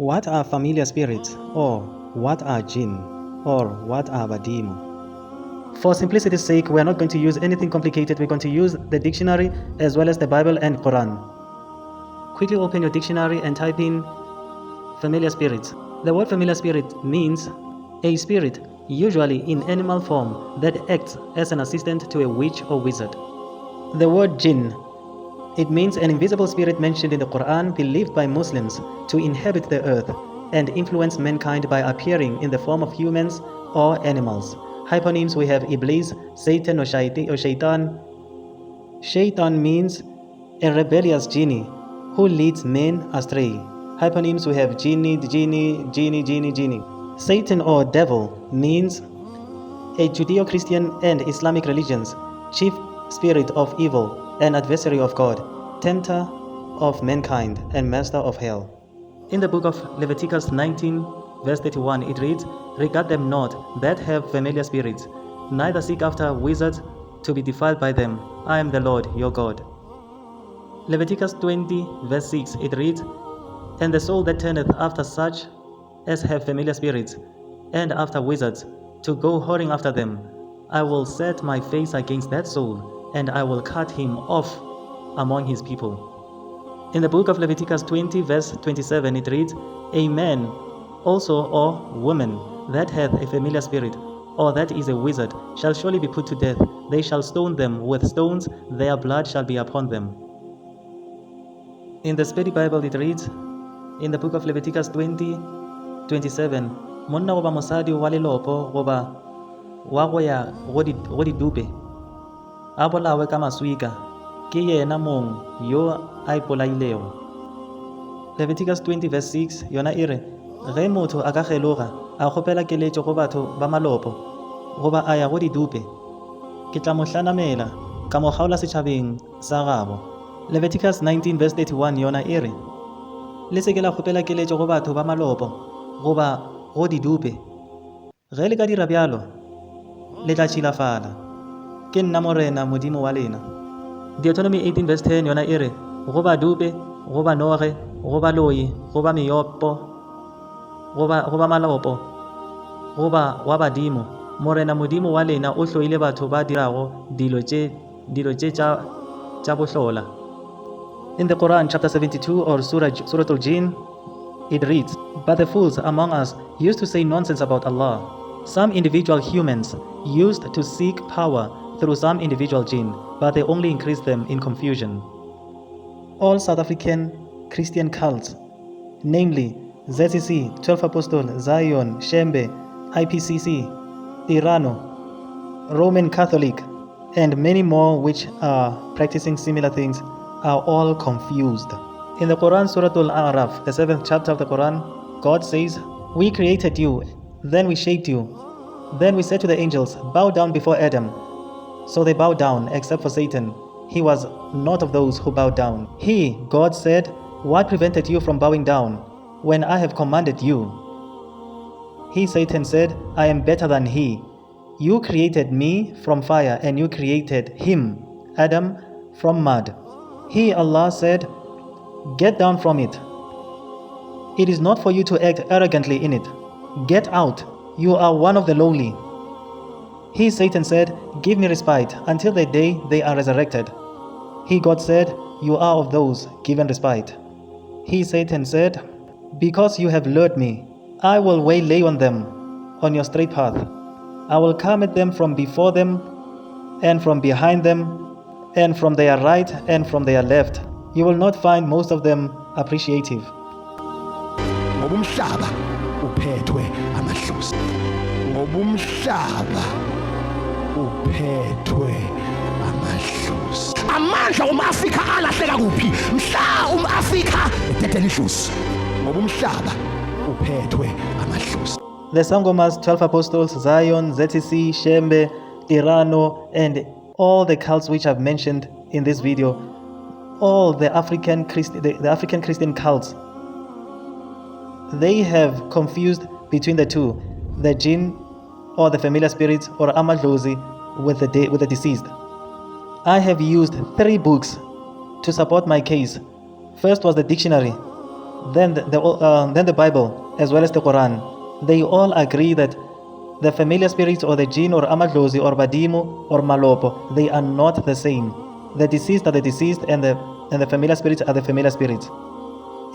What are familiar spirits, or what are jinn, or what are badimu? For simplicity's sake, we are not going to use anything complicated. We're going to use the dictionary as well as the Bible and Quran. Quickly open your dictionary and type in familiar spirits. The word familiar spirit means a spirit, usually in animal form, that acts as an assistant to a witch or wizard. The word jinn, it means an invisible spirit mentioned in the Quran, believed by Muslims to inhabit the earth and influence mankind by appearing in the form of humans or animals. Hyponyms, we have Iblis, Satan or Shaitan. Shaitan means a rebellious genie who leads men astray. Hyponyms, we have genie. Satan or devil means a Judeo-Christian and Islamic religion's chief spirit of evil, an adversary of God, tempter of mankind, and master of hell. In the book of Leviticus 19, verse 31, it reads, "Regard them not that have familiar spirits, neither seek after wizards to be defiled by them. I am the Lord your God." Leviticus 20, verse 6, it reads, "And the soul that turneth after such as have familiar spirits, and after wizards, to go whoring after them, I will set my face against that soul, and I will cut him off among his people." In the book of Leviticus 20, verse 27, it reads, "A man also or woman that hath a familiar spirit, or that is a wizard, shall surely be put to death. They shall stone them with stones, their blood shall be upon them." In the Study Bible, it reads, in the book of Leviticus 20, 27, "Monna goba mosadi wa lelopo goba wa go ya go didupe a bolawe ka maswika ke yena mong yo a ipolailego." Leviticus 20 verse 6 yona ere, "Ge motho a ka geloga a kgopela keletšo go batho ba malopo goba a ya go didupe, ke tla mo hlanamela ka mo kgaola setšhabeng sa gabo." Leviticus 19 verse 31 yona ere, "Le se ke la kgopela keletšo go batho ba malopo goba go didupe. Ge le ka dira bjalo, le tla tšhilafala. Ke nna morena modimo wa lena." Deuteronomy 18 verse 10 yona ere, "Go ba dupe, go ba noge, go ba loyi, go ba meopo, go ba malopo, go ba wa badimo. Morena modimo wa lena o hloile batho ba dirago dilo tše tša bohlola." In the Quran chapter 72 or Surah Al-Jinn, it reads, "But the fools among us used to say nonsense about Allah. Some individual humans used to seek power through some individual jinn, but they only increased them in confusion." All South African Christian cults, namely ZCC, 12 Apostle, Zion, Shembe, IPCC, Irano, Roman Catholic, and many more which are practicing similar things, are all confused. In the Quran, Surah Al-A'raf, the 7th chapter of the Quran, God says, "We created you, then we shaped you. Then we said to the angels, bow down before Adam. So they bowed down, except for Satan. He was not of those who bowed down. He, God said, what prevented you from bowing down when I have commanded you?" He, Satan, said, "I am better than he. You created me from fire, and you created him, Adam, from mud." He, Allah, said, "Get down from it. It is not for you to act arrogantly in it. Get out. You are one of the lowly." He, Satan, said, "Give me respite until the day they are resurrected." He, God, said, "You are of those given respite." He, Satan, said, "Because you have lured me, I will waylay on them on your straight path. I will come at them from before them, and from behind them, and from their right and from their left. You will not find most of them appreciative." Ngobumhlaba uphethwe amadlozi. Ngobumhlaba uphethwe amadlozi. Amandla umAfrika alahleka kuphi? Mhla umAfrika ededela idlozi. Ngobumhlaba uphethwe amadlozi. The Sangomas, 12 Apostles, Zion, ZCC, Shembe, Irano, and all the cults which I've mentioned in this video, all the African Christian cults, they have confused between the two, the jinn or the familiar spirits or Amadlozi with the deceased. I have used 3 books to support my case. First was the dictionary then the Bible, as well as the Quran, they all agree that the familiar spirits or the jinn or Amadlozi or Badimu or Malopo, they are not the same. The deceased are the deceased, and the familiar spirits are the familiar spirits.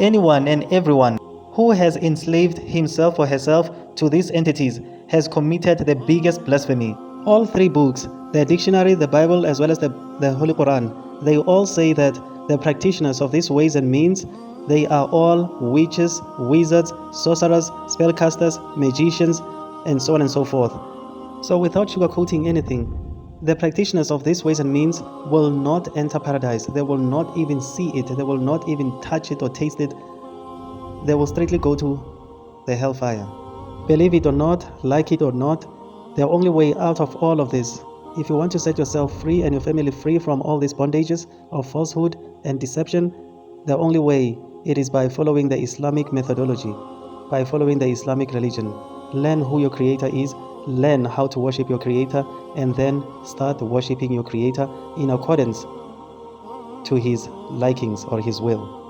Anyone and everyone who has enslaved himself or herself to these entities has committed the biggest blasphemy. All three books, the dictionary, the Bible, as well as the Holy Quran, they all say that the practitioners of these ways and means, they are all witches, wizards, sorcerers, spellcasters, magicians, and so on and so forth. So without sugarcoating anything, the practitioners of these ways and means will not enter paradise. They will not even see it. They will not even touch it or taste it. They will straightly go to the hellfire. Believe it or not, like it or not, the only way out of all of this, if you want to set yourself free and your family free from all these bondages of falsehood and deception, the only way, it is by following the Islamic methodology, by following the Islamic religion. Learn who your Creator is, learn how to worship your Creator, and then start worshiping your Creator in accordance to His likings or His will.